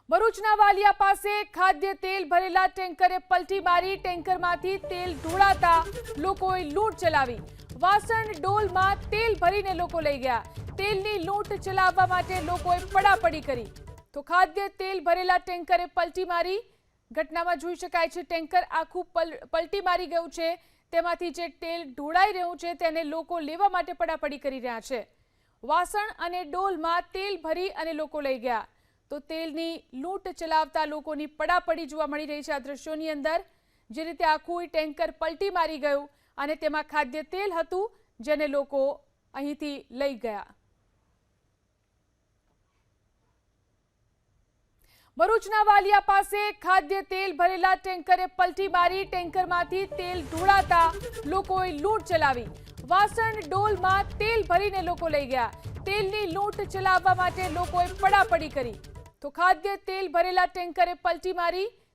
ભરૂચના વાલિયા પાસે ખાદ્ય તેલ ભરેલા ટેન્કરે પલટી મારી ટેન્કરમાંથી તેલ ઢોળાતા લોકોએ લૂંટ ચલાવી। વાસણ ડોલમાં તેલ ભરીને લોકો લઈ ગયા। તેલની લૂંટ ચલાવવા માટે લોકોએ પડાપડી કરી તો ખાદ્ય તેલ ભરેલા ટેન્કરે પલટી મારી। ઘટનામાં જોઈ શકાય છે ટેન્કર આખું પલટી મારી ગયું છે। તેમાંથી જે તેલ ઢોળાઈ રહ્યું છે તેને લોકો લેવા માટે પડાપડી કરી રહ્યા છે। વાસણ અને ડોલમાં તેલ ભરી અને લોકો લઈ ગયા તો તેલની લૂંટ ચલાવતા લોકોની પડાપડી જોવા મળી રહી છે। આ દ્રશ્યોની અંદર જે રીતે આખું ટેન્કર પલટી મારી ગયું અને તેમાં ખાદ્ય તેલ હતું જેને લોકો અહીંથી લઈ ગયા। ભરૂચના વાલિયા પાસે ખાદ્ય તેલ ભરેલા ટેન્કરે પલટી મારી ટેન્કરમાંથી તેલ ઢોળાતા લોકોએ લૂંટ ચલાવી। વાસણ ડોલમાં તેલ ભરીને લોકો લઈ ગયા। તેલની લૂંટ ચલાવવા માટે લોકોએ પડાપડી કરી તો ખાદ્ય તેલ ભરેલા ટેન્કરે પલટી મારી।